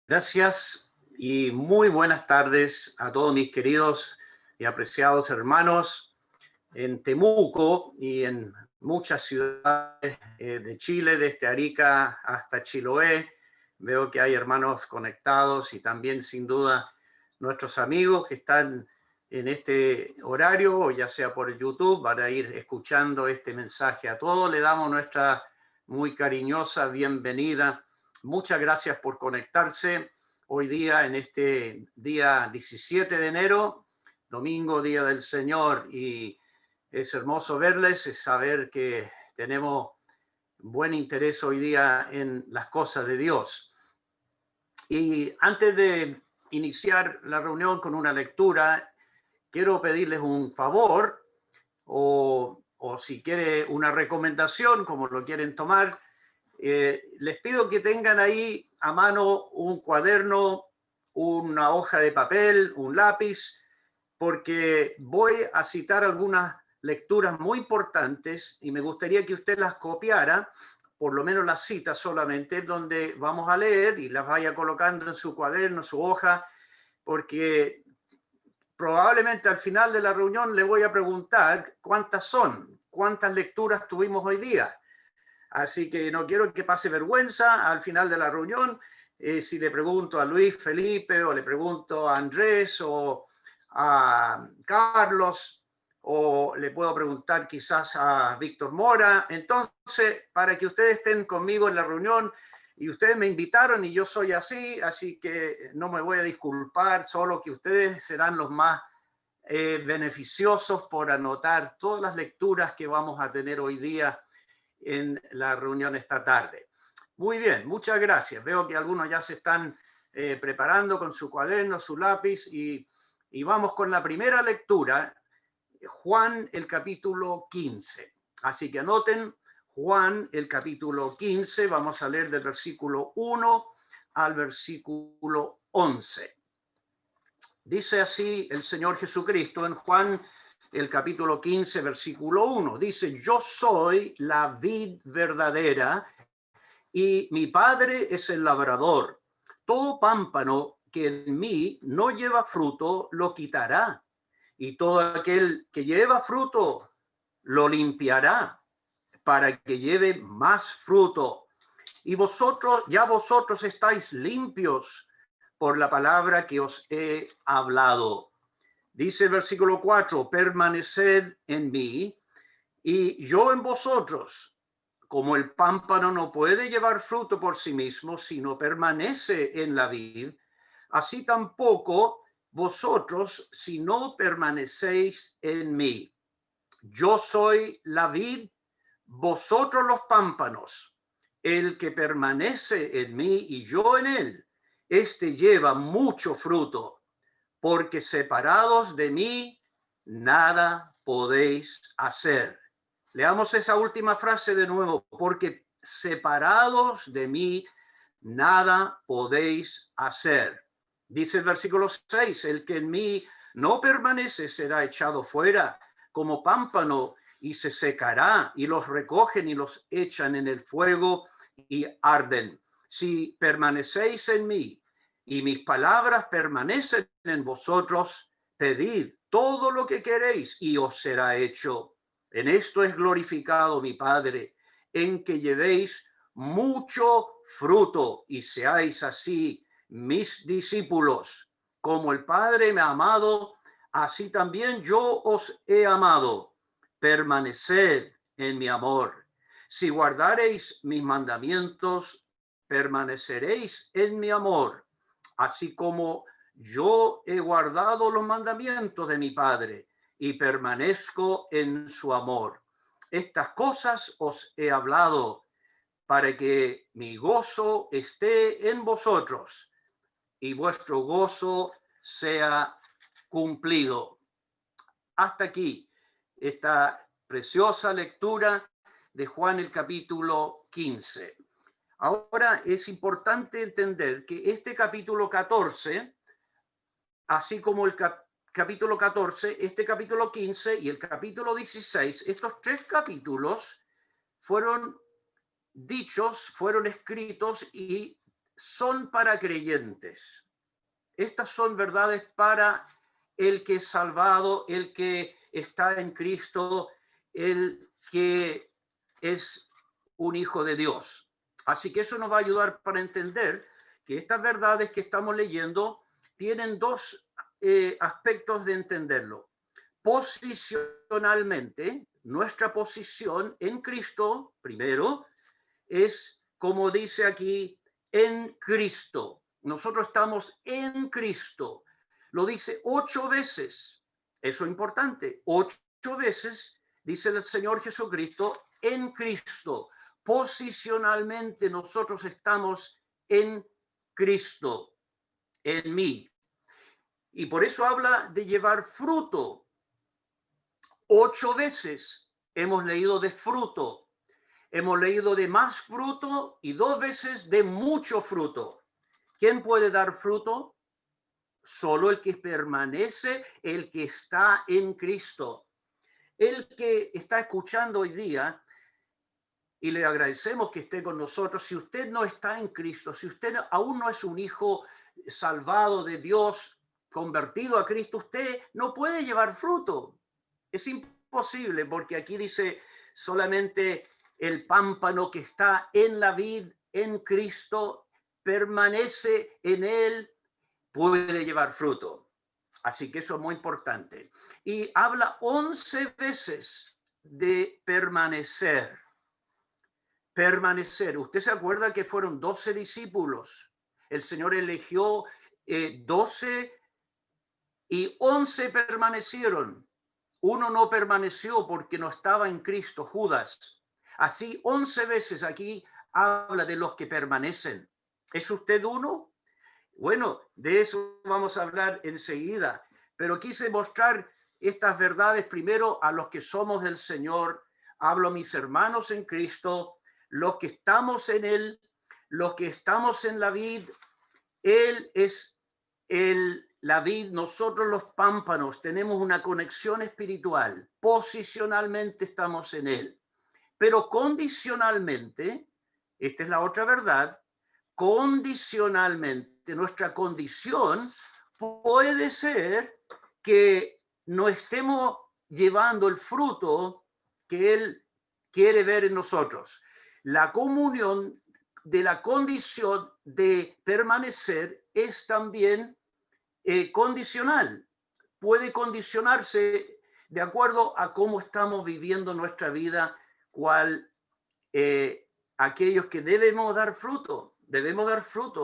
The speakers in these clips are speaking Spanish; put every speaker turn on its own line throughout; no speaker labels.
Gracias y muy buenas tardes a todos mis queridos y apreciados hermanos en Temuco y en muchas ciudades de Chile, desde Arica hasta Chiloé. Veo que hay hermanos conectados y también sin duda nuestros amigos que están en este horario, ya sea por YouTube, van a ir escuchando este mensaje. A todos le damos nuestra muy cariñosa bienvenida. Muchas gracias por conectarse hoy día en este día 17 de enero, domingo, Día del Señor, y es hermoso verles, es saber que tenemos buen interés hoy día en las cosas de Dios. Y antes de iniciar la reunión con una lectura, quiero pedirles un favor o si quiere una recomendación, como lo quieren tomar. Les pido que tengan ahí a mano un cuaderno, una hoja de papel, un lápiz, porque voy a citar algunas lecturas muy importantes y me gustaría que usted las copiara, por lo menos las citas solamente, donde vamos a leer y las vaya colocando en su cuaderno, su hoja, porque probablemente al final de la reunión le voy a preguntar cuántas son, cuántas lecturas tuvimos hoy día. Así que no quiero que pase vergüenza al final de la reunión. Si le pregunto a Luis Felipe o le pregunto a Andrés o a Carlos o le puedo preguntar quizás a Víctor Mora. Entonces, para que ustedes estén conmigo en la reunión y ustedes me invitaron y yo soy así que no me voy a disculpar, solo que ustedes serán los más beneficiosos por anotar todas las lecturas que vamos a tener hoy día en la reunión esta tarde. Muy bien, muchas gracias. Veo que algunos ya se están preparando con su cuaderno, su lápiz y vamos con la primera lectura, Juan el capítulo 15. Así que anoten Juan el capítulo 15, vamos a leer del versículo 1 al versículo 11. Dice así el Señor Jesucristo en Juan el capítulo 15, versículo 1. Dice, yo soy la vid verdadera y mi Padre es el labrador. Todo pámpano que en mí no lleva fruto, lo quitará. Y todo aquel que lleva fruto, lo limpiará para que lleve más fruto. Y vosotros estáis limpios por la palabra que os he hablado. Dice el versículo 4, permaneced en mí y yo en vosotros. Como el pámpano no puede llevar fruto por sí mismo, sino permanece en la vid, así tampoco vosotros si no permanecéis en mí. Yo soy la vid, vosotros los pámpanos. El que permanece en mí y yo en él, este lleva mucho fruto, porque separados de mí, nada podéis hacer. Leamos esa última frase de nuevo, porque separados de mí, nada podéis hacer. Dice el versículo 6, el que en mí no permanece será echado fuera como pámpano y se secará, y los recogen y los echan en el fuego y arden. Si permanecéis en mí y mis palabras permanecen en vosotros, pedid todo lo que queréis y os será hecho. En esto es glorificado mi Padre, en que llevéis mucho fruto y seáis así mis discípulos. Como el Padre me ha amado, así también yo os he amado. Permaneced en mi amor. Si guardareis mis mandamientos, permaneceréis en mi amor, así como yo he guardado los mandamientos de mi Padre y permanezco en su amor. Estas cosas os he hablado para que mi gozo esté en vosotros y vuestro gozo sea cumplido. Hasta aquí esta preciosa lectura de Juan el capítulo 15. Ahora es importante entender que este capítulo 14, así como el capítulo 14, este capítulo 15 y el capítulo 16, estos tres capítulos fueron dichos, fueron escritos y son para creyentes. Estas son verdades para el que es salvado, el que está en Cristo, el que es un hijo de Dios. Así que eso nos va a ayudar para entender que estas verdades que estamos leyendo tienen dos aspectos de entenderlo. Posicionalmente, nuestra posición en Cristo, primero, es, como dice aquí, en Cristo. Nosotros estamos en Cristo. Lo dice 8 veces. Eso es importante. 8 veces dice el Señor Jesucristo en Cristo. Posicionalmente nosotros estamos en Cristo, en mí. Y por eso habla de llevar fruto. 8 veces hemos leído de fruto. Hemos leído de más fruto y 2 veces de mucho fruto. ¿Quién puede dar fruto? Solo el que permanece, el que está en Cristo. El que está escuchando hoy día, y le agradecemos que esté con nosotros, si usted no está en Cristo, si usted aún no es un hijo salvado de Dios, convertido a Cristo, usted no puede llevar fruto. Es imposible, porque aquí dice solamente el pámpano que está en la vid, en Cristo, permanece en él, puede llevar fruto. Así que eso es muy importante. Y habla 11 veces de permanecer. Permanecer. ¿Usted se acuerda que fueron 12 discípulos? El Señor eligió 12 y 11 permanecieron. Uno no permaneció porque no estaba en Cristo, Judas. Así 11 veces aquí habla de los que permanecen. ¿Es usted uno? Bueno, de eso vamos a hablar enseguida, pero quise mostrar estas verdades primero a los que somos del Señor. Hablo a mis hermanos en Cristo, los que estamos en Él, los que estamos en la vid. Él es la vid, nosotros los pámpanos, tenemos una conexión espiritual. Posicionalmente estamos en Él, pero condicionalmente, esta es la otra verdad, condicionalmente, nuestra condición puede ser que no estemos llevando el fruto que Él quiere ver en nosotros. La comunión de la condición de permanecer es también condicional. Puede condicionarse de acuerdo a cómo estamos viviendo nuestra vida, cual aquellos que debemos dar fruto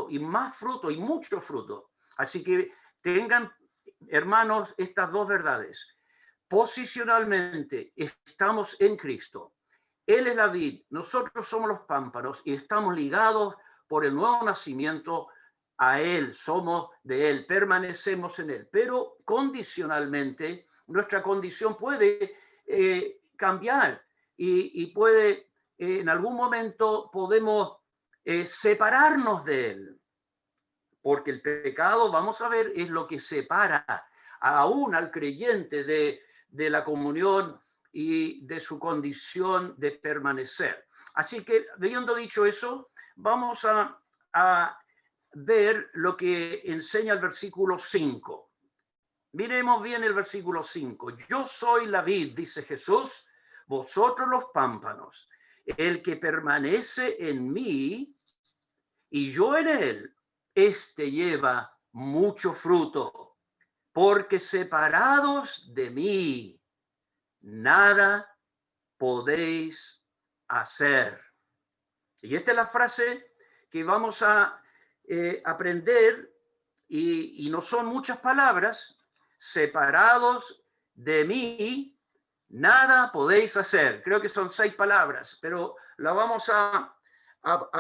y más fruto y mucho fruto. Así que tengan, hermanos, estas dos verdades. Posicionalmente estamos en Cristo. Él es la vid, nosotros somos los pámpanos y estamos ligados por el nuevo nacimiento a Él, somos de Él, permanecemos en Él. Pero condicionalmente, nuestra condición puede cambiar y puede, en algún momento podemos separarnos de Él. Porque el pecado, vamos a ver, es lo que separa aún al creyente de la comunión y de su condición de permanecer. Así que, habiendo dicho eso, vamos a ver lo que enseña el versículo 5. Miremos bien el versículo 5. Yo soy la vid, dice Jesús, vosotros los pámpanos. El que permanece en mí y yo en él, este lleva mucho fruto, porque separados de mí, nada podéis hacer. Y esta es la frase que vamos a aprender, y no son muchas palabras. Separados de mí, nada podéis hacer. Creo que son 6 palabras, pero la vamos a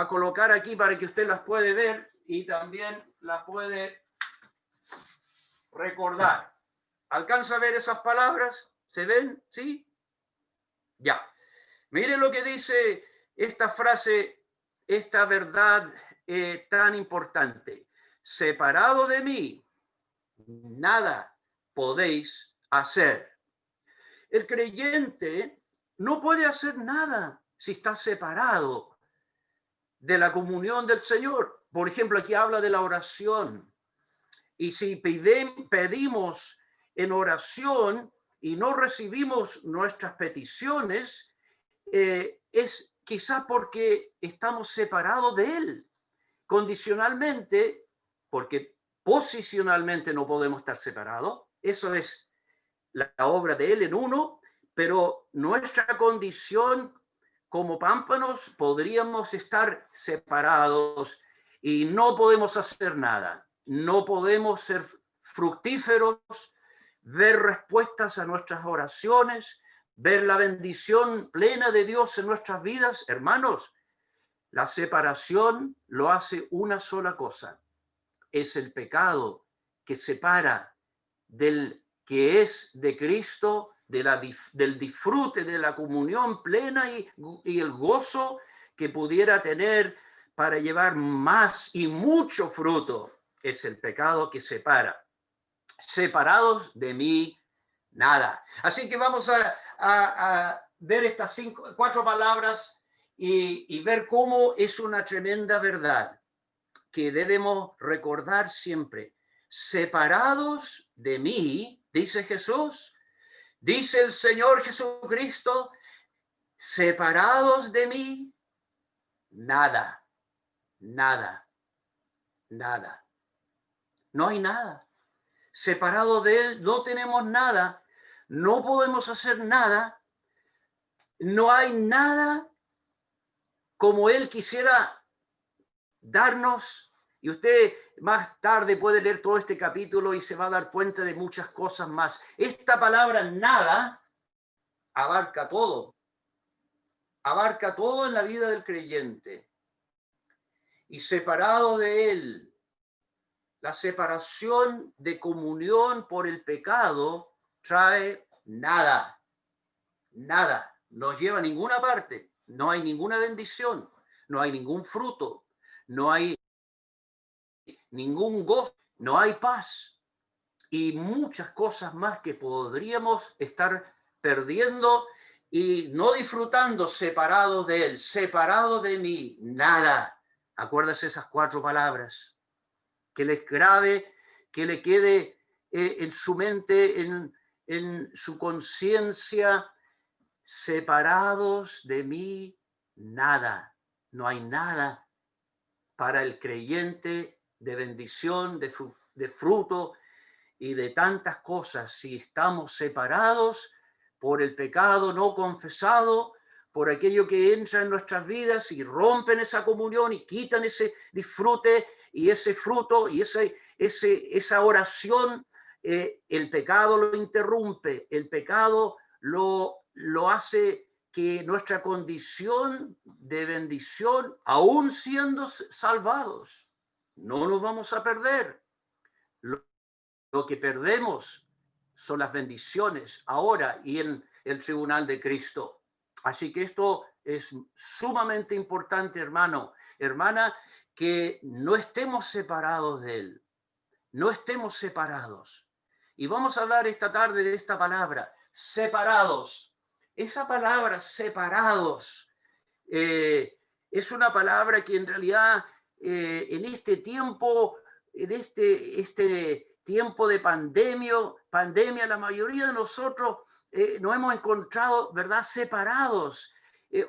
colocar aquí para que usted las puede ver y también las puede recordar. ¿Alcanza a ver esas palabras? ¿Se ven? ¿Sí? Ya. Mire lo que dice esta frase, esta verdad tan importante. Separado de mí, nada podéis hacer. El creyente no puede hacer nada si está separado de la comunión del Señor. Por ejemplo, aquí habla de la oración. Y si pedimos en oración y no recibimos nuestras peticiones, es quizás porque estamos separados de Él. Condicionalmente, porque posicionalmente no podemos estar separados. Eso es la obra de Él en uno, pero nuestra condición como pámpanos podríamos estar separados y no podemos hacer nada. No podemos ser fructíferos, ver respuestas a nuestras oraciones, ver la bendición plena de Dios en nuestras vidas. Hermanos, la separación lo hace una sola cosa. Es el pecado que separa del que es de Cristo, del disfrute de la comunión plena y el gozo que pudiera tener para llevar más y mucho fruto. Es el pecado que separa. Separados de mí, nada. Así que vamos a ver estas 4 palabras y ver cómo es una tremenda verdad que debemos recordar siempre. Separados de mí, dice Jesús, dice el Señor Jesucristo, separados de mí, nada, nada, nada. No hay nada. Separado de Él no tenemos nada, no podemos hacer nada, no hay nada como Él quisiera darnos. Y usted más tarde puede leer todo este capítulo y se va a dar cuenta de muchas cosas más. Esta palabra nada abarca todo en la vida del creyente. Y separado de Él, la separación de comunión por el pecado trae nada, nada, no lleva a ninguna parte, no hay ninguna bendición, no hay ningún fruto, no hay ningún gozo, no hay paz y muchas cosas más que podríamos estar perdiendo y no disfrutando separados de Él, separado de mí, nada. Acuérdese esas 4 palabras, que les grabe, que le quede en su mente, en su conciencia, separados de mí, nada. No hay nada para el creyente de bendición, de fruto y de tantas cosas. Si estamos separados por el pecado no confesado, por aquello que entra en nuestras vidas y rompen esa comunión y quitan ese disfrute y ese fruto y esa oración, el pecado lo interrumpe, el pecado lo hace que nuestra condición de bendición, aún siendo salvados, no nos vamos a perder. Lo que perdemos son las bendiciones ahora y en el tribunal de Cristo. Así que esto es sumamente importante, hermano, hermana, que no estemos separados de Él, no estemos separados. Y vamos a hablar esta tarde de esta palabra, separados. Esa palabra, separados, es una palabra que en realidad en este tiempo, en este tiempo de pandemia, la mayoría de nosotros nos hemos encontrado, ¿verdad?, separados,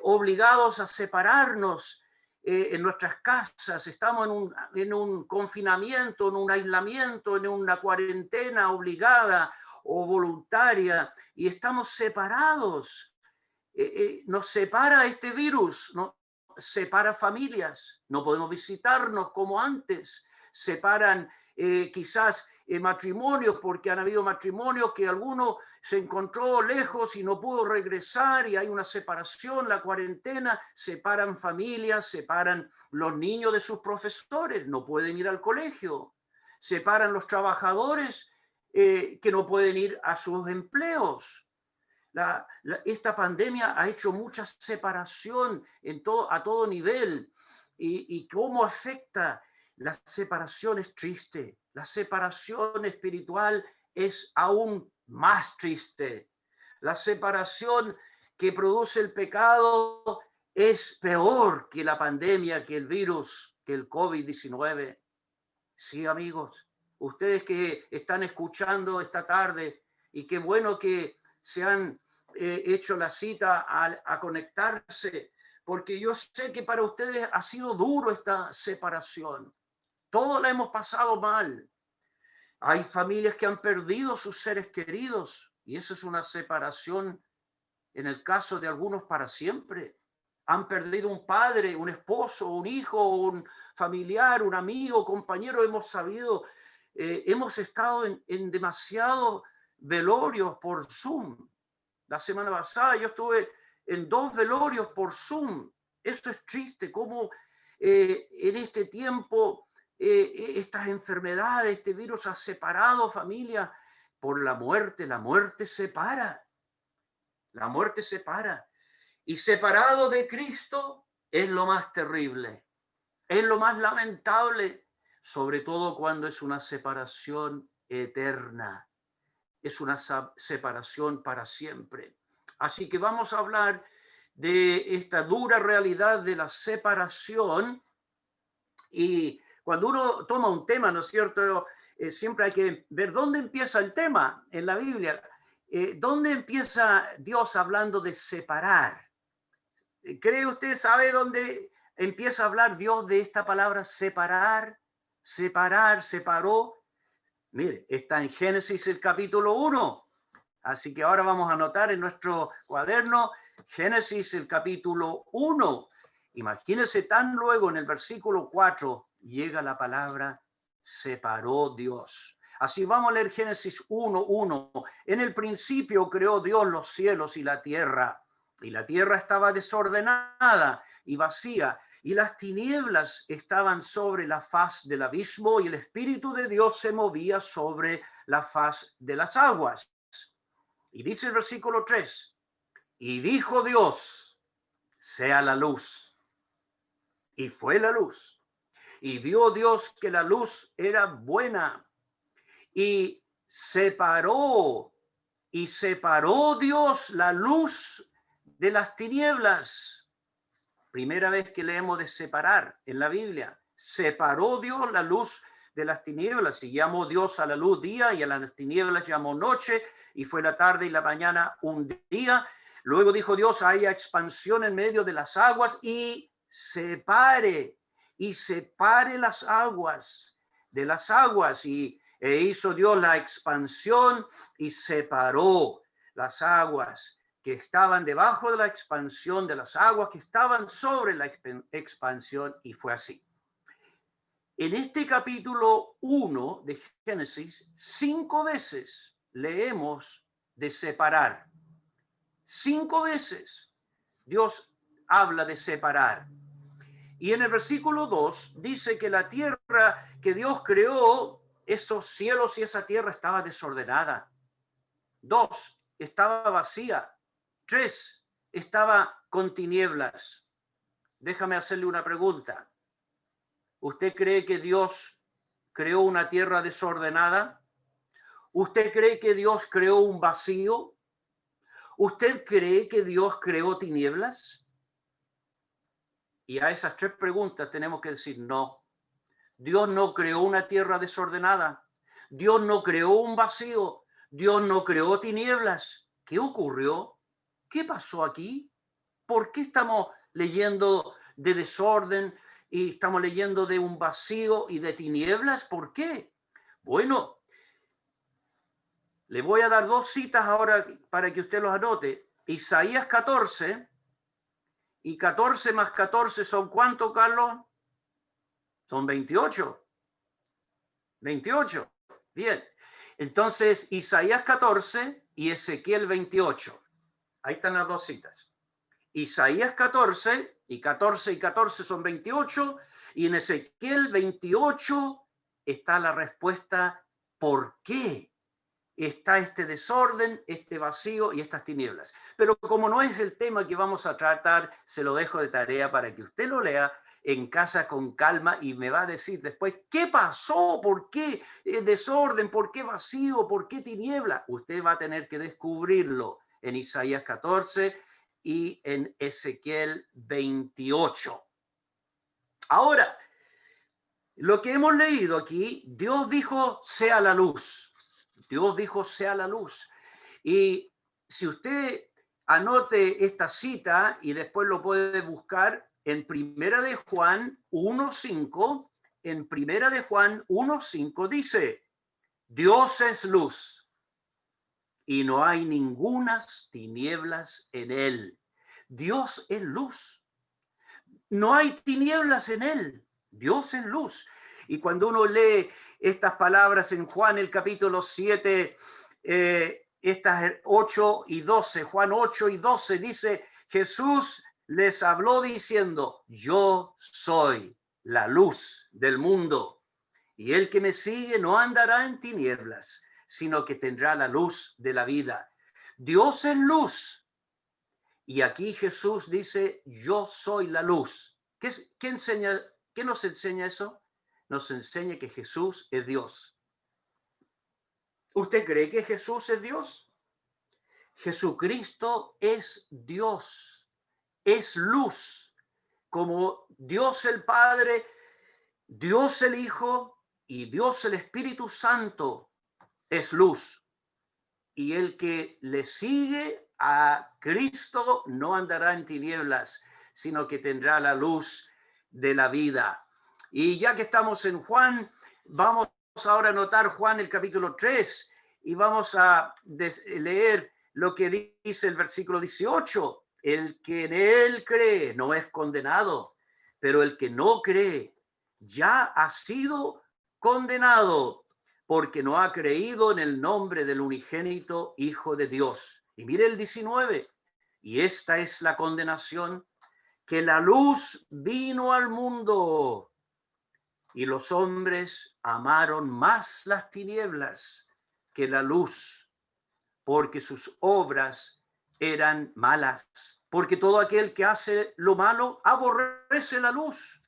obligados a separarnos en nuestras casas. Estamos en un confinamiento, en un aislamiento, en una cuarentena obligada o voluntaria, y estamos separados. Nos separa este virus, nos separa familias, no podemos visitarnos como antes, separan quizás matrimonios, porque han habido matrimonios que alguno se encontró lejos y no pudo regresar y hay una separación, la cuarentena, separan familias, separan los niños de sus profesores, no pueden ir al colegio, separan los trabajadores que no pueden ir a sus empleos. Esta pandemia ha hecho mucha separación a todo nivel y cómo afecta. La separación es triste, la separación espiritual es aún más triste. La separación que produce el pecado es peor que la pandemia, que el virus. que el COVID-19. Sí, amigos, ustedes que están escuchando esta tarde, y qué bueno que se han hecho la cita a conectarse, porque yo sé que para ustedes ha sido duro esta separación. Todos la hemos pasado mal. Hay familias que han perdido sus seres queridos y eso es una separación, en el caso de algunos, para siempre. Han perdido un padre, un esposo, un hijo, un familiar, un amigo, compañero. Hemos sabido, hemos estado en demasiados velorios por Zoom. La semana pasada yo estuve en 2 velorios por Zoom. Eso es triste, cómo en este tiempo estas enfermedades, este virus ha separado familias por la muerte. La muerte separa. La muerte separa. Y separado de Cristo es lo más terrible, es lo más lamentable, sobre todo cuando es una separación eterna, es una separación para siempre. Así que vamos a hablar de esta dura realidad de la separación. Y cuando uno toma un tema, ¿no es cierto? Siempre hay que ver dónde empieza el tema en la Biblia. ¿Dónde empieza Dios hablando de separar? ¿Cree usted, sabe dónde empieza a hablar Dios de esta palabra separar? Separar, separó. Mire, está en Génesis el capítulo 1. Así que ahora vamos a anotar en nuestro cuaderno Génesis el capítulo 1. Imagínense, tan luego en el versículo 4 llega la palabra separó Dios. Así vamos a leer Génesis 1:1. En el principio creó Dios los cielos y la tierra estaba desordenada y vacía, y las tinieblas estaban sobre la faz del abismo, y el Espíritu de Dios se movía sobre la faz de las aguas. Y dice el versículo 3, y dijo Dios, sea la luz. Y fue la luz. Y vio Dios que la luz era buena. Y separó Dios la luz de las tinieblas. Primera vez que leemos de separar en la Biblia. Separó Dios la luz de las tinieblas y llamó Dios a la luz día y a las tinieblas llamó noche, y fue la tarde y la mañana un día. Luego dijo Dios, haya expansión en medio de las aguas y separe las aguas de las aguas, e hizo Dios la expansión y separó las aguas que estaban debajo de la expansión de las aguas que estaban sobre la expansión, y fue así. En este capítulo 1 de Génesis, 5 veces leemos de separar. 5 veces Dios habla de separar. Y en el versículo 2 dice que la tierra que Dios creó, esos cielos y esa tierra estaba desordenada. 2, estaba vacía. 3, estaba con tinieblas. Déjame hacerle una pregunta. ¿Usted cree que Dios creó una tierra desordenada? ¿Usted cree que Dios creó un vacío? ¿Usted cree que Dios creó tinieblas? Y a esas 3 preguntas tenemos que decir no. Dios no creó una tierra desordenada. Dios no creó un vacío. Dios no creó tinieblas. ¿Qué ocurrió? ¿Qué pasó aquí? ¿Por qué estamos leyendo de desorden y estamos leyendo de un vacío y de tinieblas? ¿Por qué? Bueno, le voy a dar 2 citas ahora para que usted los anote. Isaías 14, y 14 más 14 son ¿cuánto, Carlos? Son 28. 28. Bien. Entonces, Isaías 14 y Ezequiel 28. Ahí están las 2 citas. Isaías 14 y 14 son 28, y en Ezequiel 28 está la respuesta por qué está este desorden, este vacío y estas tinieblas. Pero como no es el tema que vamos a tratar, se lo dejo de tarea para que usted lo lea en casa con calma y me va a decir después qué pasó, por qué desorden, por qué vacío, por qué tiniebla. Usted va a tener que descubrirlo en Isaías 14 y en Ezequiel 28. Ahora, Lo que hemos leído aquí, Dios dijo, sea la luz. Dios dijo, sea la luz. Y si usted anote esta cita y después lo puede buscar en Primera de Juan 1:5, en Primera de Juan 1:5 dice, Dios es luz y no hay ningunas tinieblas en él. Dios es luz. No hay tinieblas en él. Dios es luz. Y cuando uno lee estas palabras en Juan, el capítulo 7, estas 8 y 12, Juan 8 y 12, dice, Jesús les habló diciendo, yo soy la luz del mundo. Y el que me sigue no andará en tinieblas, sino que tendrá la luz de la vida. Dios es luz. Y aquí Jesús dice, yo soy la luz. ¿Qué enseña, qué nos enseña eso? Nos enseña que Jesús es Dios. ¿Usted cree que Jesús es Dios? Jesucristo es Dios, es luz, como Dios el Padre, Dios el Hijo y Dios el Espíritu Santo es luz. Y el que le sigue a Cristo no andará en tinieblas, sino que tendrá la luz de la vida. Y ya que estamos en Juan, vamos ahora a notar Juan el capítulo 3 y vamos a leer lo que dice el versículo 18. El que en él cree no es condenado, pero el que no cree ya ha sido condenado porque no ha creído en el nombre del unigénito Hijo de Dios. Y mire el 19, y esta es la condenación, que la luz vino al mundo y los hombres amaron más las tinieblas que la luz, porque sus obras eran malas. Porque todo aquel que hace lo malo aborrece la luz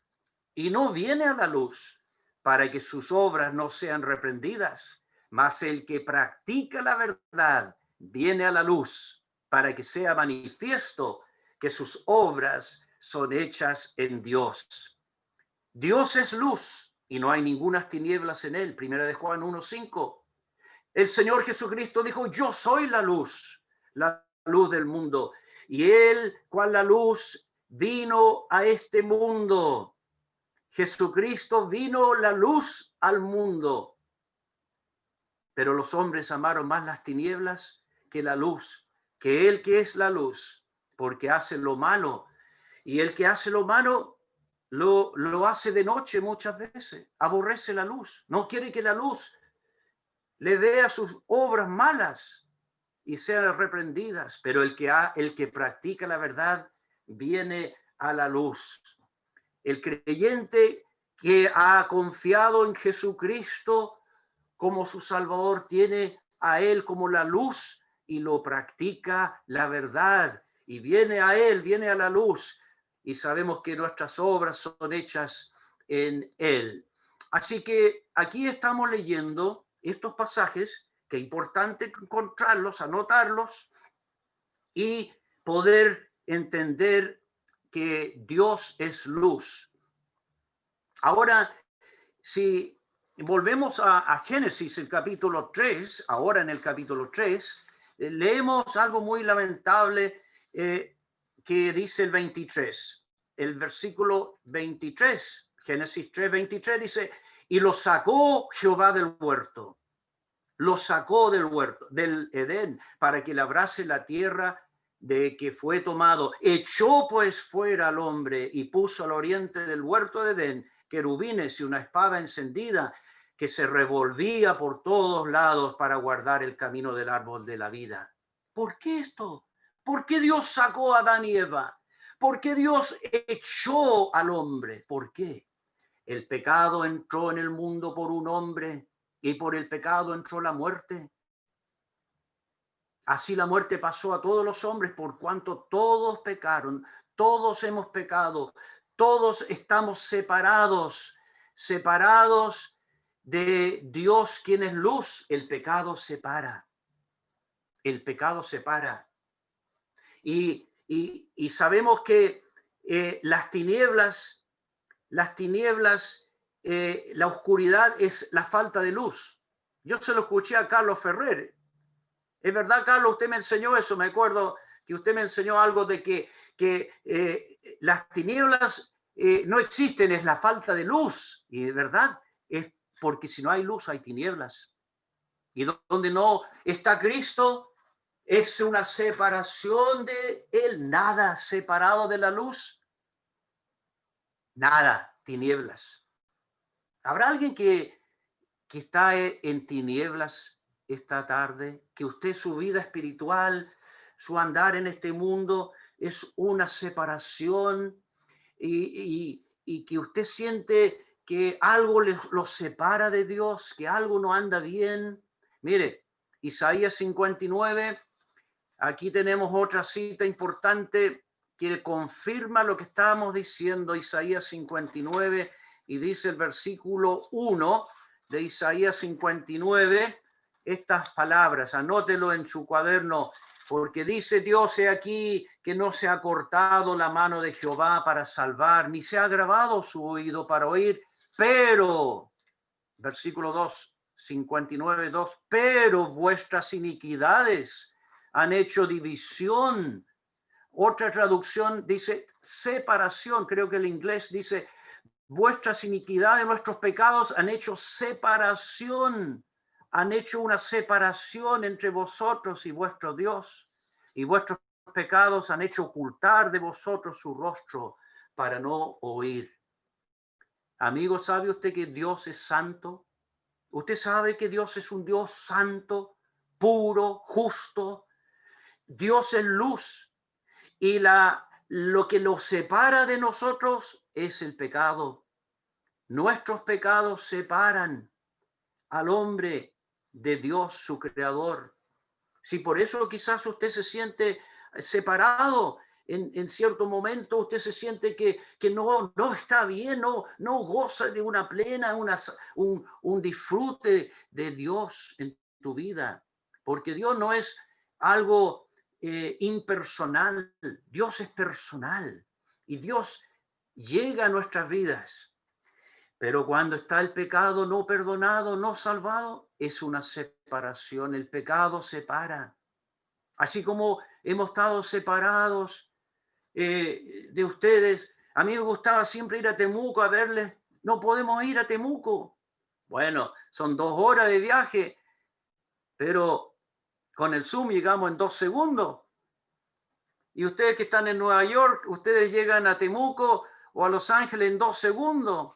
y no viene a la luz para que sus obras no sean reprendidas. Mas el que practica la verdad viene a la luz para que sea manifiesto que sus obras son hechas en Dios. Dios es luz y no hay ninguna tinieblas en él. Primera de Juan 1:5. El Señor Jesucristo dijo, yo soy la luz del mundo. Y él, cual la luz, vino a este mundo. Jesucristo vino la luz al mundo, pero los hombres amaron más las tinieblas que la luz, que él que es la luz, porque hace lo malo. Y el que hace lo malo lo hace de noche muchas veces, aborrece la luz, no quiere que la luz le vea sus obras malas y sean reprendidas, pero el que practica la verdad viene a la luz. El creyente que ha confiado en Jesucristo como su Salvador tiene a Él como la luz y lo practica la verdad y viene a Él, viene a la luz y sabemos que nuestras obras son hechas en Él. Así que aquí estamos leyendo estos pasajes que es importante encontrarlos, anotarlos y poder entender que Dios es luz. Ahora, si volvemos a Génesis, el capítulo 3, ahora en el capítulo 3, leemos algo muy lamentable que dice el 23, el versículo 23, Génesis 3, 23 dice, y lo sacó Jehová del huerto, lo sacó del huerto, del Edén, para que labrase la tierra de que fue tomado. Echó pues fuera al hombre y puso al oriente del huerto de Edén querubines y una espada encendida que se revolvía por todos lados para guardar el camino del árbol de la vida. ¿Por qué esto? ¿Por qué Dios sacó a Adán y Eva? ¿Por qué Dios echó al hombre? ¿Por qué? El pecado entró en el mundo por un hombre y por el pecado entró la muerte. Así la muerte pasó a todos los hombres por cuanto todos pecaron, todos hemos pecado, todos estamos separados de Dios, quien es luz. El pecado separa, el pecado separa. Y sabemos que las tinieblas la oscuridad es la falta de luz. Yo se lo escuché a Carlos Ferrer. Es verdad, Carlos, usted me enseñó eso. Me acuerdo que usted me enseñó algo de que las tinieblas no existen, es la falta de luz. Y de verdad, es porque si no hay luz hay tinieblas. Y donde no está Cristo, es una separación de Él. Nada separado de la luz, nada, tinieblas. ¿Habrá alguien que está en tinieblas esta tarde? Que usted, su vida espiritual, su andar en este mundo es una separación y que usted siente que algo lo separa de Dios, que algo no anda bien. Mire, Isaías 59, aquí tenemos otra cita importante que confirma lo que estábamos diciendo, Isaías 59, y dice el versículo 1 de Isaías 59, estas palabras, anótelo en su cuaderno, porque dice Dios, he aquí que no se ha cortado la mano de Jehová para salvar, ni se ha agravado su oído para oír, pero, versículo 2, 59, 2, pero vuestras iniquidades han hecho división. Otra traducción dice separación, creo que el inglés dice vuestras iniquidades, nuestros pecados han hecho separación, han hecho una separación entre vosotros y vuestro Dios, y vuestros pecados han hecho ocultar de vosotros su rostro para no oír. Amigo, ¿sabe usted que Dios es santo? ¿Usted sabe que Dios es un Dios santo, puro, justo? Dios es luz y lo que lo separa de nosotros es el pecado. Nuestros pecados separan al hombre de Dios, su creador. Si por eso quizás usted se siente separado en cierto momento, usted se siente que no está bien, no goza de una plena, un disfrute de Dios en tu vida, porque Dios no es algo impersonal, Dios es personal y Dios llega a nuestras vidas. Pero cuando está el pecado no perdonado, no salvado, es una separación. El pecado separa. Así como hemos estado separados de ustedes. A mí me gustaba siempre ir a Temuco a verles. No podemos ir a Temuco. Bueno, son 2 horas de viaje, pero con el Zoom llegamos en 2 segundos. Y ustedes que están en Nueva York, ustedes llegan a Temuco o a Los Ángeles en 2 segundos.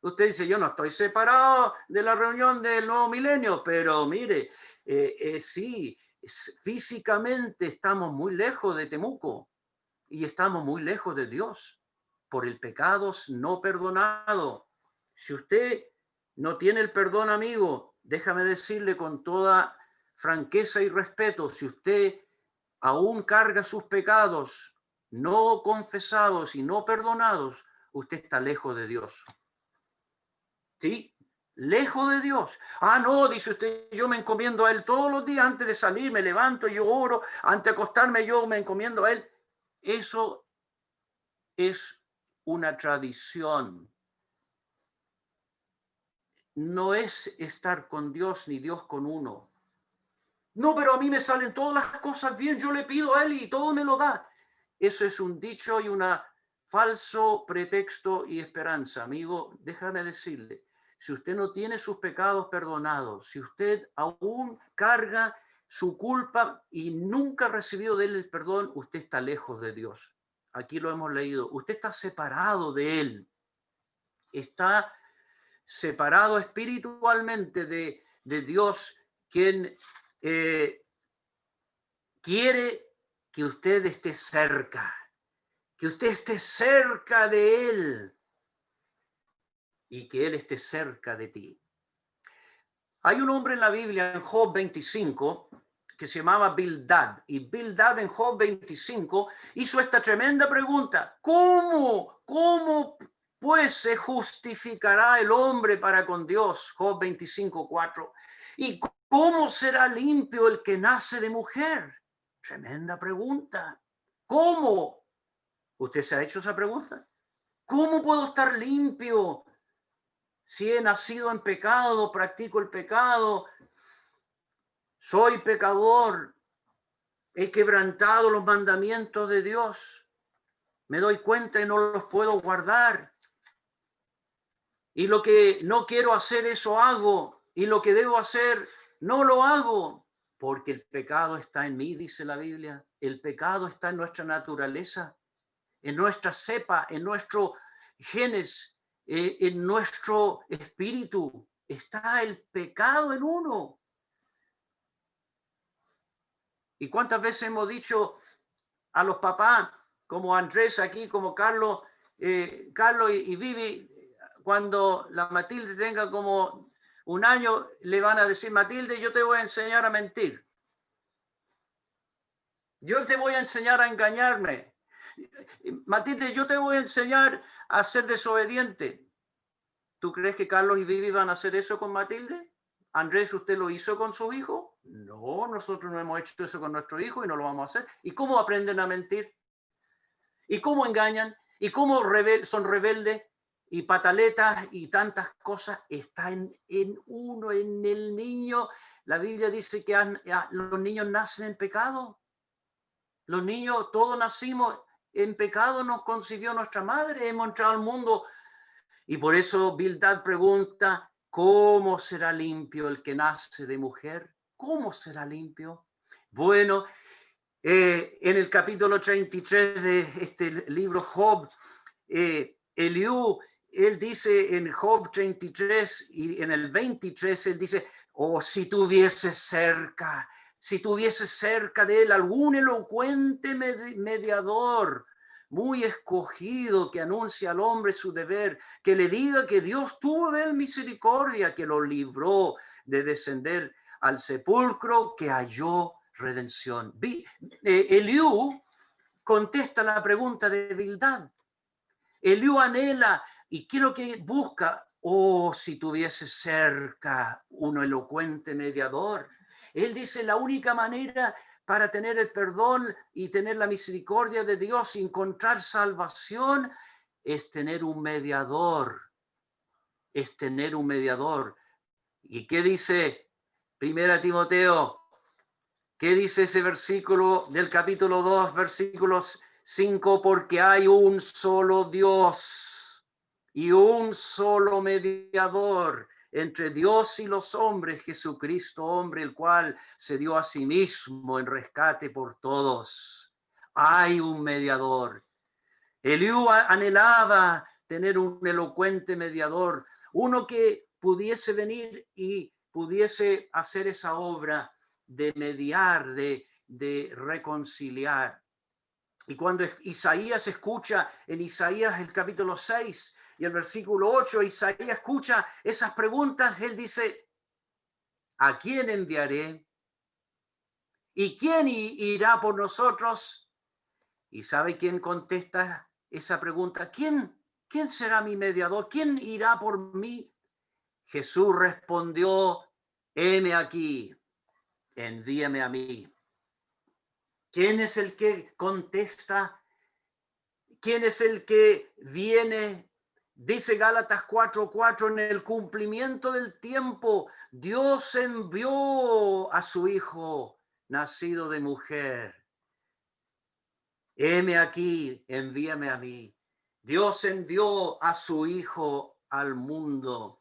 Usted dice, yo no estoy separado de la reunión del nuevo milenio, pero mire, sí, físicamente estamos muy lejos de Temuco y estamos muy lejos de Dios por el pecado no perdonado. Si usted no tiene el perdón, amigo, déjame decirle con toda franqueza y respeto, si usted aún carga sus pecados no confesados y no perdonados, usted está lejos de Dios. ¿Sí? Lejos de Dios. Ah, no, dice usted, yo me encomiendo a Él todos los días antes de salir, me levanto, yo oro, antes de acostarme yo me encomiendo a Él. Eso es una tradición. No es estar con Dios ni Dios con uno. No, pero a mí me salen todas las cosas bien, yo le pido a Él y todo me lo da. Eso es un dicho y un falso pretexto y esperanza. Amigo, déjame decirle, si usted no tiene sus pecados perdonados, si usted aún carga su culpa y nunca ha recibido de Él el perdón, usted está lejos de Dios. Aquí lo hemos leído. Usted está separado de Él. Está separado espiritualmente de Dios, quien quiere que usted esté cerca, que usted esté cerca de Él y que Él esté cerca de ti. Hay un hombre en la Biblia, en Job 25, que se llamaba Bildad, y Bildad en Job 25 hizo esta tremenda pregunta: ¿Cómo pues se justificará el hombre para con Dios? Job 25, 4. ¿Y cómo será limpio el que nace de mujer? Tremenda pregunta. ¿Cómo? ¿Usted se ha hecho esa pregunta? ¿Cómo puedo estar limpio si he nacido en pecado, practico el pecado, soy pecador, he quebrantado los mandamientos de Dios, me doy cuenta y no los puedo guardar. Y lo que no quiero hacer, eso hago. Y lo que debo hacer, no lo hago. Porque el pecado está en mí, dice la Biblia. El pecado está en nuestra naturaleza, en nuestra cepa, en nuestro genes, en nuestro espíritu. Está el pecado en uno. ¿Y cuántas veces hemos dicho a los papás, como Andrés aquí, como Carlos, y Vivi, cuando la Matilde tenga como un año, le van a decir, Matilde, yo te voy a enseñar a mentir. Yo te voy a enseñar a engañarme. Matilde, yo te voy a enseñar a ser desobediente. ¿Tú crees que Carlos y Vivi van a hacer eso con Matilde? Andrés, ¿usted lo hizo con su hijo? No, nosotros no hemos hecho eso con nuestro hijo y no lo vamos a hacer. ¿Y cómo aprenden a mentir? ¿Y cómo engañan? ¿Y cómo son rebeldes? Y pataletas y tantas cosas está en uno, en el niño. La Biblia dice que los niños nacen en pecado. Los niños, todos nacimos en pecado, nos concibió nuestra madre, hemos entrado al mundo. Y por eso Bildad pregunta, ¿cómo será limpio el que nace de mujer? ¿Cómo será limpio? Bueno, en el capítulo 33 de este libro Job, Eliú, él dice en Job 33 y en el 23, él dice, oh, si tuviese cerca de él algún elocuente mediador, muy escogido, que anuncia al hombre su deber, que le diga que Dios tuvo de él misericordia, que lo libró de descender al sepulcro, que halló redención. Eliú contesta la pregunta de Bildad. Eliú anhela, ¿y qué es lo que busca? Oh, si tuviese cerca un elocuente mediador. Él dice, la única manera para tener el perdón y tener la misericordia de Dios, encontrar salvación, es tener un mediador. Es tener un mediador. ¿Y qué dice 1 Timoteo? ¿Qué dice ese versículo del capítulo 2, versículos 5? Porque hay un solo Dios y un solo mediador entre Dios y los hombres, Jesucristo, hombre, el cual se dio a sí mismo en rescate por todos. Hay un mediador. Eliú anhelaba tener un elocuente mediador, uno que pudiese venir y pudiese hacer esa obra de mediar, de reconciliar. Y cuando Isaías escucha en Isaías el capítulo 6 y el versículo 8, Isaías escucha esas preguntas, él dice, ¿a quién enviaré? ¿Y quién irá por nosotros? ¿Y sabe quién contesta esa pregunta? ¿Quién será mi mediador? ¿Quién irá por mí? Jesús respondió, heme aquí, envíame a mí. ¿Quién es el que contesta? ¿Quién es el que viene? Dice Gálatas 4:4, en el cumplimiento del tiempo, Dios envió a su Hijo, nacido de mujer. Heme aquí, envíame a mí. Dios envió a su Hijo al mundo.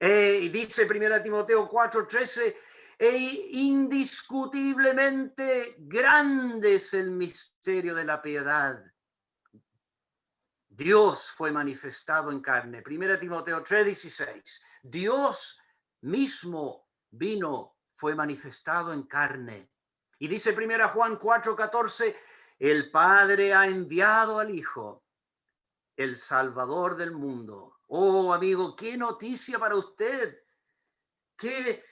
Y dice 1 Timoteo 4:13, indiscutiblemente grande es el misterio de la piedad. Dios fue manifestado en carne. 1 Timoteo 3:16. Dios mismo fue manifestado en carne. Y dice 1 Juan 4:14, el Padre ha enviado al Hijo, el Salvador del mundo. Oh, amigo, qué noticia para usted. Qué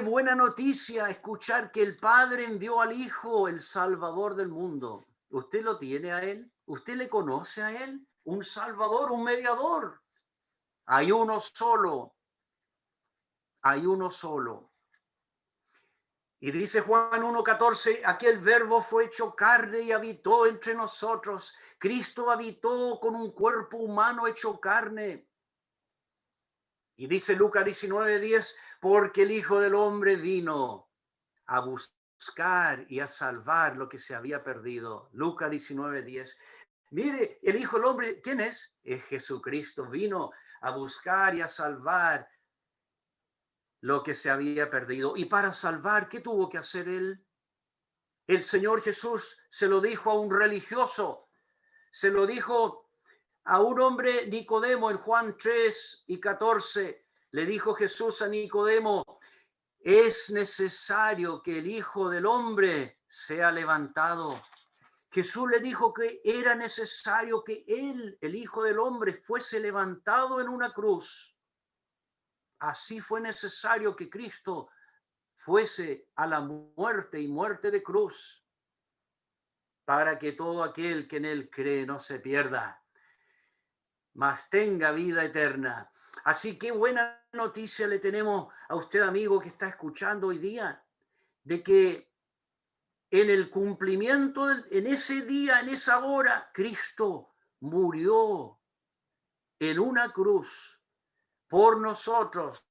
buena noticia escuchar que el Padre envió al Hijo, el Salvador del mundo. ¿Usted lo tiene a Él? ¿Usted le conoce a Él? Un Salvador, un mediador. Hay uno solo. Hay uno solo. Y dice Juan 1:14, aquel verbo fue hecho carne y habitó entre nosotros. Cristo habitó con un cuerpo humano hecho carne. Y dice Lucas 19:10, porque el Hijo del Hombre vino a buscar y a salvar lo que se había perdido. Lucas 19:10. Mire, el Hijo del Hombre, ¿quién es? Es Jesucristo. Vino a buscar y a salvar lo que se había perdido. Y para salvar, ¿qué tuvo que hacer él? El Señor Jesús se lo dijo a un religioso, se lo dijo a un hombre Nicodemo en Juan 3:14. Le dijo Jesús a Nicodemo, es necesario que el Hijo del Hombre sea levantado. Jesús le dijo que era necesario que él, el Hijo del Hombre, fuese levantado en una cruz. Así fue necesario que Cristo fuese a la muerte y muerte de cruz, para que todo aquel que en él cree no se pierda, mas tenga vida eterna. Así que buena noticia le tenemos a usted, amigo, que está escuchando hoy día, de que en el cumplimiento, en ese día, en esa hora, Cristo murió en una cruz por nosotros,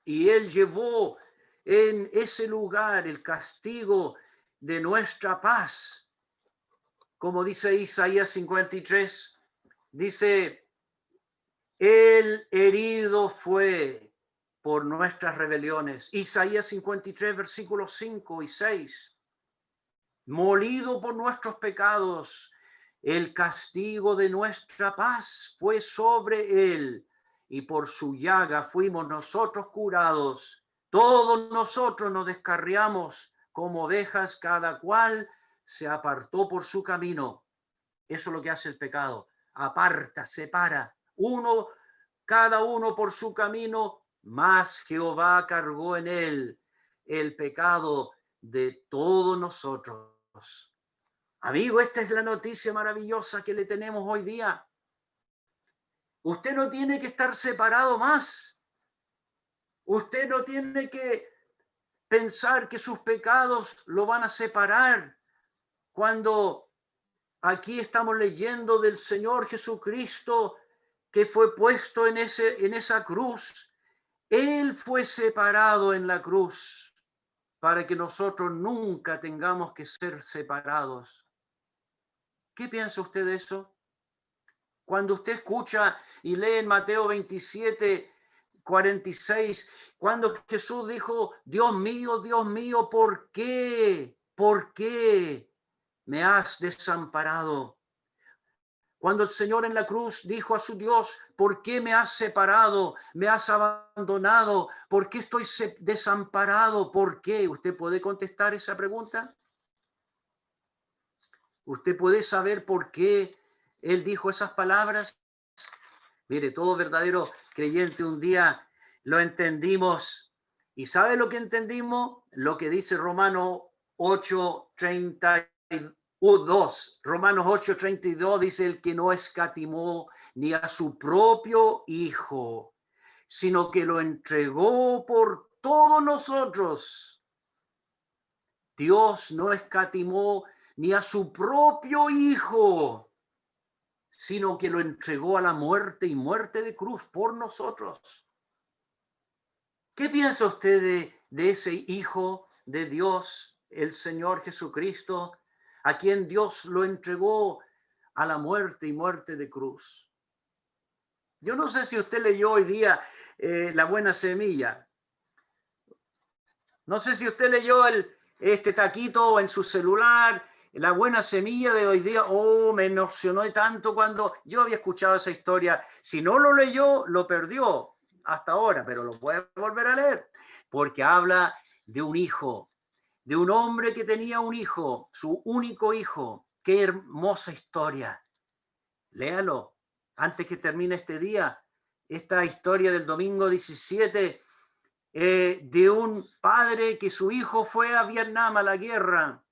y él llevó en ese lugar el castigo de nuestra paz. Como dice Isaías 53, dice, el herido fue por nuestras rebeliones. Isaías 53, versículos 5 y 6. Molido por nuestros pecados, el castigo de nuestra paz fue sobre él, y por su llaga fuimos nosotros curados. Todos nosotros nos descarriamos como ovejas, cada cual se apartó por su camino. Eso es lo que hace el pecado. Aparta, separa. Cada uno por su camino, mas Jehová cargó en él el pecado de todos nosotros. Amigo, esta es la noticia maravillosa que le tenemos hoy día. Usted no tiene que estar separado más. Usted no tiene que pensar que sus pecados lo van a separar. Cuando aquí estamos leyendo del Señor Jesucristo que fue puesto en esa cruz, Él fue separado en la cruz para que nosotros nunca tengamos que ser separados. ¿Qué piensa usted de eso? Cuando usted escucha y lee en Mateo 27:46, cuando Jesús dijo, Dios mío, ¿por qué? ¿Por qué me has desamparado? Cuando el Señor en la cruz dijo a su Dios, ¿por qué me has separado? ¿Me has abandonado? ¿Por qué estoy desamparado? ¿Por qué? ¿Usted puede contestar esa pregunta? ¿Usted puede saber por qué Él dijo esas palabras? Mire, todo verdadero creyente un día lo entendimos. ¿Y sabe lo que entendimos? Lo que dice Romanos 8:32. Romanos 8:32 dice, el que no escatimó ni a su propio Hijo, sino que lo entregó por todos nosotros. Dios no escatimó ni a su propio Hijo, sino que lo entregó a la muerte y muerte de cruz por nosotros. ¿Qué piensa usted de ese Hijo de Dios, el Señor Jesucristo, a quien Dios lo entregó a la muerte y muerte de cruz? Yo no sé si usted leyó hoy día La Buena Semilla. No sé si usted leyó este taquito en su celular, La Buena Semilla de hoy día. Oh, me emocionó tanto cuando yo había escuchado esa historia. Si no lo leyó, lo perdió hasta ahora, pero lo puede volver a leer, porque habla de un hijo, de un hombre que tenía un hijo, su único hijo. Qué hermosa historia. Léalo antes que termine este día. Esta historia del domingo 17 de un padre que su hijo fue a Vietnam a la guerra.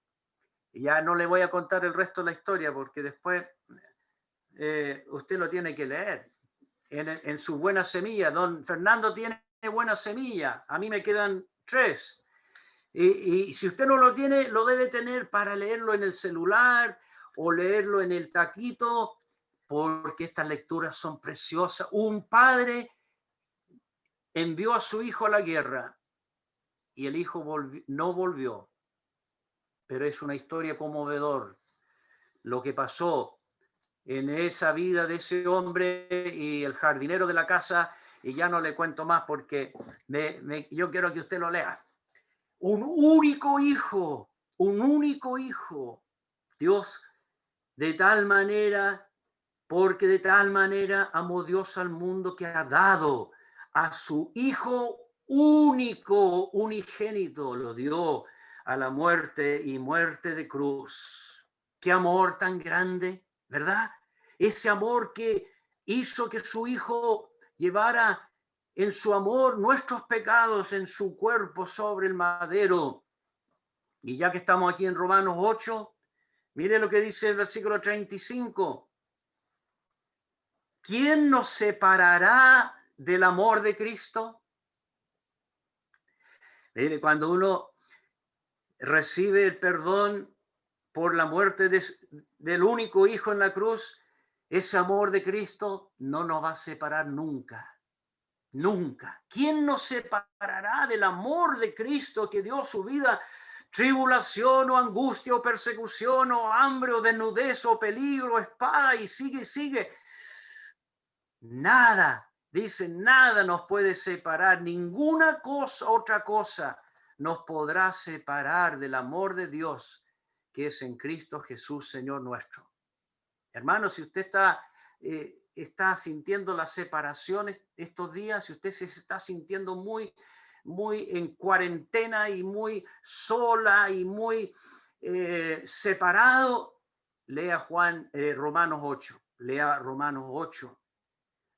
Ya no le voy a contar el resto de la historia porque después usted lo tiene que leer. En su Buena Semilla, don Fernando tiene Buena Semilla, a mí me quedan 3. Y si usted no lo tiene, lo debe tener para leerlo en el celular o leerlo en el taquito, porque estas lecturas son preciosas. Un padre envió a su hijo a la guerra y el hijo no volvió. Pero es una historia conmovedora lo que pasó en esa vida de ese hombre y el jardinero de la casa, y ya no le cuento más porque yo quiero que usted lo lea. Un único hijo, Dios de tal manera, porque de tal manera amó Dios al mundo que ha dado a su Hijo único, unigénito, lo dio a la muerte y muerte de cruz. Qué amor tan grande, ¿verdad? Ese amor que hizo que su Hijo llevara en su amor nuestros pecados en su cuerpo sobre el madero. Y ya que estamos aquí en Romanos 8, mire lo que dice el versículo 35. ¿Quién nos separará del amor de Cristo? Mire, cuando uno recibe el perdón por la muerte del único Hijo en la cruz, ese amor de Cristo no nos va a separar nunca. Nunca. ¿Quién nos separará del amor de Cristo que dio su vida? Tribulación o angustia o persecución o hambre o desnudez o peligro, espada y sigue. Nada, dice, nada nos puede separar, ninguna cosa, otra cosa nos podrá separar del amor de Dios que es en Cristo Jesús, Señor nuestro. Hermano, si usted está sintiendo la separación estos días, si usted se está sintiendo muy en cuarentena y muy sola y muy separado, lea Romanos 8, lea Romanos 8.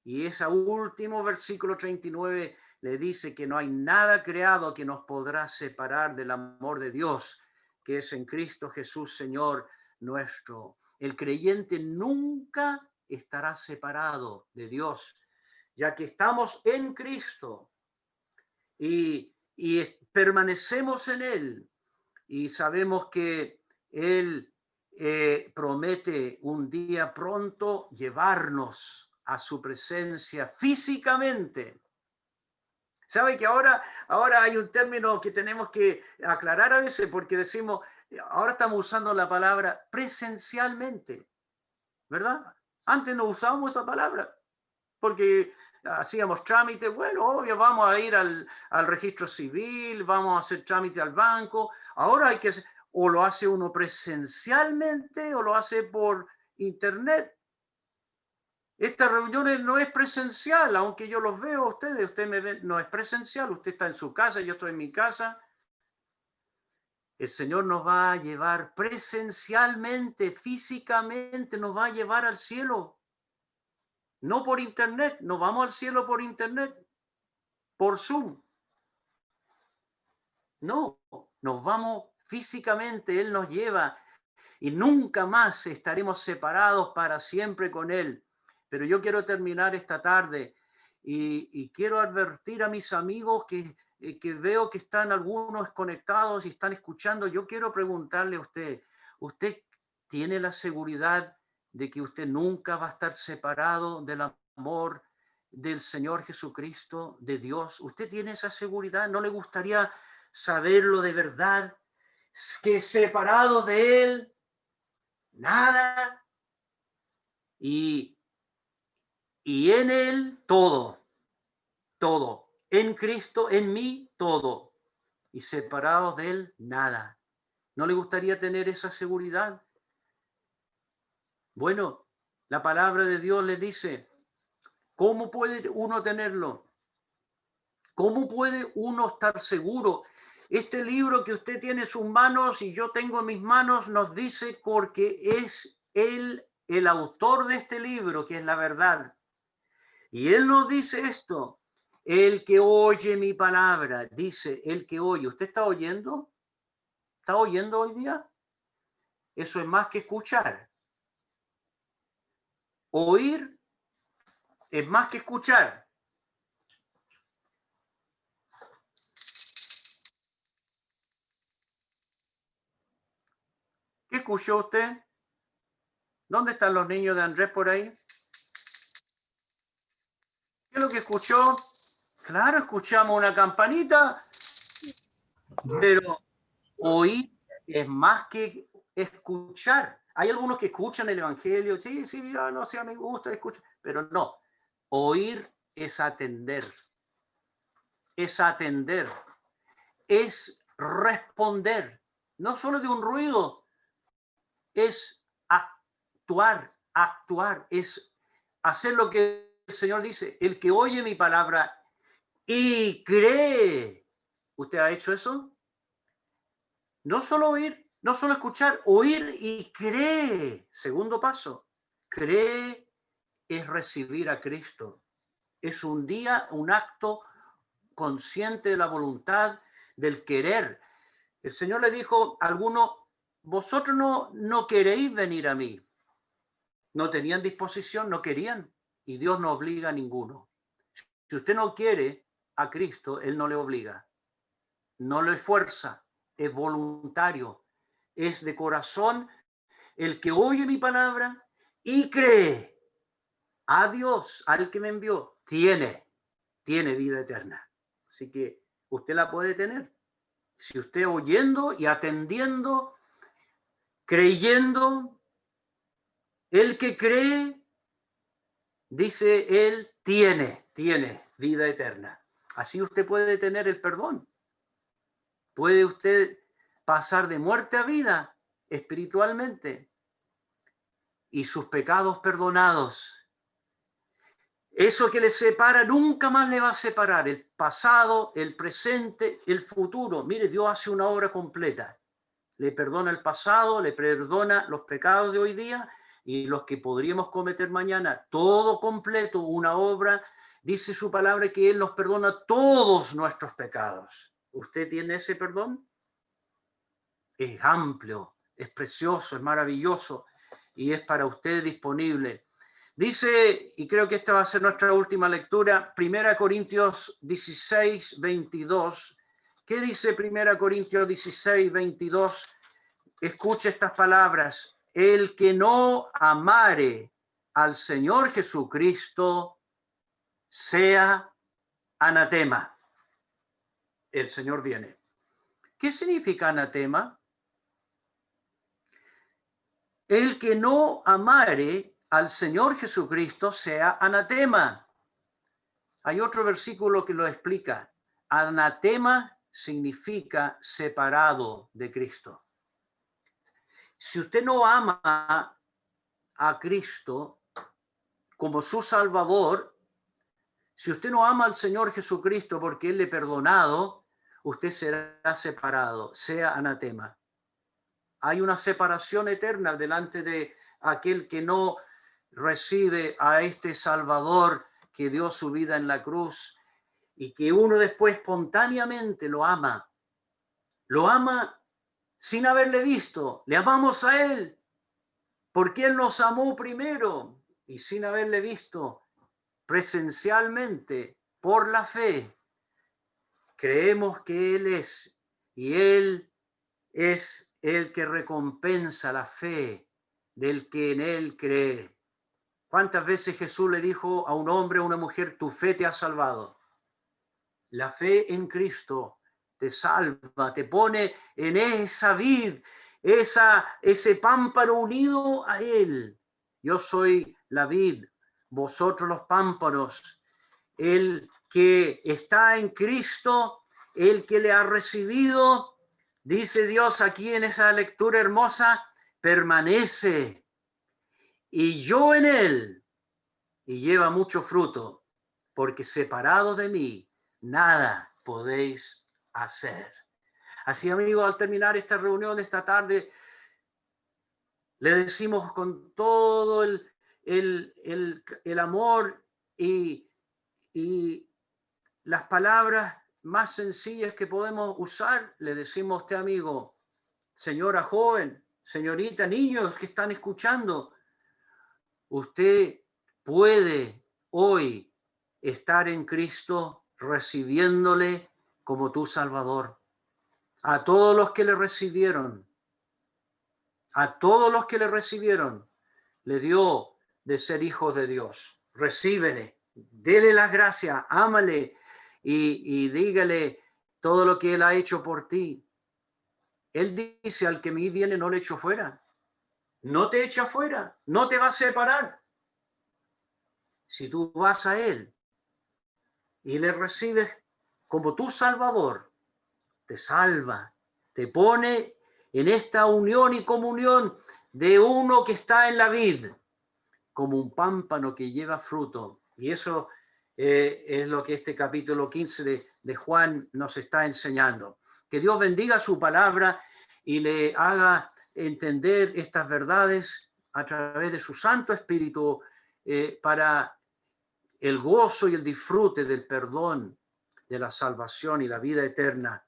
Y ese último versículo 39 le dice que no hay nada creado que nos podrá separar del amor de Dios, que es en Cristo Jesús, Señor nuestro. El creyente nunca estará separado de Dios, ya que estamos en Cristo y permanecemos en Él y sabemos que Él promete un día pronto llevarnos a su presencia físicamente. ¿Sabe que ahora hay un término que tenemos que aclarar a veces porque decimos, ahora estamos usando la palabra presencialmente, ¿verdad? Antes no usábamos esa palabra porque hacíamos trámite, bueno, obvio, vamos a ir al registro civil, vamos a hacer trámite al banco. Ahora hay que, o lo hace uno presencialmente o lo hace por internet. Esta reunión no es presencial, aunque yo los veo a ustedes, usted me ve, no es presencial, usted está en su casa, yo estoy en mi casa. El Señor nos va a llevar presencialmente, físicamente, nos va a llevar al cielo. No por internet, no vamos al cielo por internet, por Zoom. No, nos vamos físicamente, Él nos lleva y nunca más estaremos separados para siempre con Él. Pero yo quiero terminar esta tarde y quiero advertir a mis amigos que veo que están algunos conectados y están escuchando. Yo quiero preguntarle a usted, ¿usted tiene la seguridad de que usted nunca va a estar separado del amor del Señor Jesucristo, de Dios? ¿Usted tiene esa seguridad? ¿No le gustaría saberlo de verdad? Que separado de Él, nada, y en Él todo, en Cristo, en mí todo, y separados de Él nada. ¿No le gustaría tener esa seguridad? Bueno, la palabra de Dios le dice, ¿cómo puede uno tenerlo? ¿Cómo puede uno estar seguro? Este libro que usted tiene en sus manos y yo tengo en mis manos nos dice porque es Él el autor de este libro, que es la verdad. Y Él nos dice esto, el que oye mi palabra, dice el que oye. ¿Usted está oyendo? ¿Está oyendo hoy día? Eso es más que escuchar. Oír es más que escuchar. ¿Qué escuchó usted? ¿Dónde están los niños de Andrés por ahí? ¿Qué es lo que escuchó? Claro, escuchamos una campanita, pero oír es más que escuchar. Hay algunos que escuchan el Evangelio, sí, sí, ya no sé, me gusta escuchar, pero no. Oír es atender, es responder, no solo de un ruido, es actuar, es hacer lo que el Señor dice, el que oye mi palabra y cree. ¿Usted ha hecho eso? No solo oír, no solo escuchar, oír y cree. Segundo paso, cree es recibir a Cristo. Es un día, un acto consciente de la voluntad, del querer. El Señor le dijo a algunos, vosotros no queréis venir a mí. No tenían disposición, no querían. Y Dios no obliga a ninguno. Si usted no quiere a Cristo, Él no le obliga. No le fuerza. Es voluntario. Es de corazón el que oye mi palabra y cree a Dios, al que me envió, tiene vida eterna. Así que usted la puede tener. Si usted oyendo y atendiendo, creyendo, el que cree, dice él, tiene vida eterna. Así usted puede tener el perdón. Puede usted pasar de muerte a vida espiritualmente y sus pecados perdonados. Eso que le separa nunca más le va a separar. El pasado, el presente, el futuro. Mire, Dios hace una obra completa. Le perdona el pasado, le perdona los pecados de hoy día y los que podríamos cometer mañana. Todo completo, una obra. Dice su palabra que Él nos perdona todos nuestros pecados. ¿Usted tiene ese perdón? Es amplio, es precioso, es maravilloso y es para usted disponible. Dice, y creo que esta va a ser nuestra última lectura, 1 Corintios 16, 22. ¿Qué dice 1 Corintios 16, 22? Escuche estas palabras. El que no amare al Señor Jesucristo sea anatema. El Señor viene. ¿Qué significa anatema? El que no amare al Señor Jesucristo sea anatema. Hay otro versículo que lo explica. Anatema significa separado de Cristo. Si usted no ama a Cristo como su Salvador, si usted no ama al Señor Jesucristo porque Él le ha perdonado, usted será separado, sea anatema. Hay una separación eterna delante de aquel que no recibe a este Salvador que dio su vida en la cruz y que uno después espontáneamente lo ama sin haberle visto, le amamos a Él porque Él nos amó primero y sin haberle visto presencialmente por la fe, creemos que Él es y Él es el que recompensa la fe del que en Él cree. ¿Cuántas veces Jesús le dijo a un hombre o a una mujer, tu fe te ha salvado? La fe en Cristo te salva, te pone en esa vid, ese pámpano unido a Él. Yo soy la vid, vosotros los pámpanos. El que está en Cristo, el que le ha recibido, dice Dios aquí en esa lectura hermosa, permanece y yo en Él, y lleva mucho fruto, porque separado de mí, nada podéis hacer. Así, amigos, al terminar esta reunión esta tarde, le decimos con todo el amor y las palabras más sencillas que podemos usar, le decimos a usted, amigo, señora joven, señorita, niños que están escuchando, usted puede hoy estar en Cristo recibiéndole como tu Salvador. A todos los que le recibieron, le dio de ser hijos de Dios. Recíbele, dele las gracias, ámale y dígale todo lo que Él ha hecho por ti. Él dice, al que a mí viene no le echo fuera. No te echa fuera, no te va a separar. Si tú vas a Él y le recibes como tu Salvador, te salva, te pone en esta unión y comunión de uno que está en la vid, como un pámpano que lleva fruto. Y eso es lo que este capítulo 15 de Juan nos está enseñando. Que Dios bendiga su palabra y le haga entender estas verdades a través de su Santo Espíritu para el gozo y el disfrute del perdón, de la salvación y la vida eterna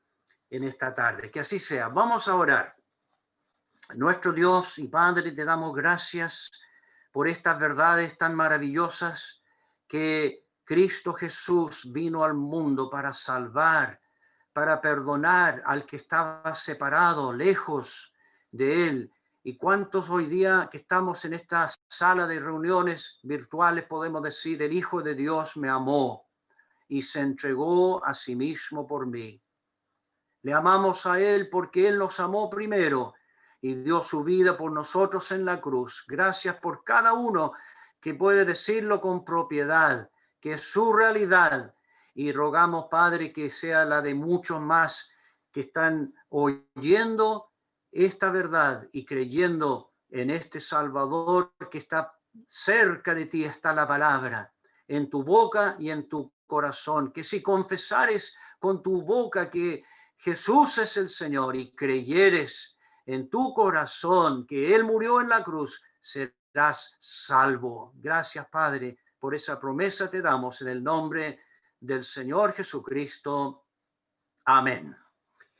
en esta tarde. Que así sea. Vamos a orar. Nuestro Dios y Padre, te damos gracias por estas verdades tan maravillosas que Cristo Jesús vino al mundo para salvar, para perdonar al que estaba separado, lejos de Él. Y cuántos hoy día que estamos en esta sala de reuniones virtuales podemos decir, el Hijo de Dios me amó y se entregó a sí mismo por mí. Le amamos a Él porque Él nos amó primero y dio su vida por nosotros en la cruz. Gracias por cada uno que puede decirlo con propiedad, que es su realidad. Y rogamos, Padre, que sea la de muchos más que están oyendo esta verdad y creyendo en este Salvador que está cerca de ti, está la palabra, en tu boca y en tu corazón. Que si confesares con tu boca que Jesús es el Señor y creyeres en tu corazón que Él murió en la cruz, serás salvo. Gracias, Padre, por esa promesa te damos en el nombre del Señor Jesucristo. Amén.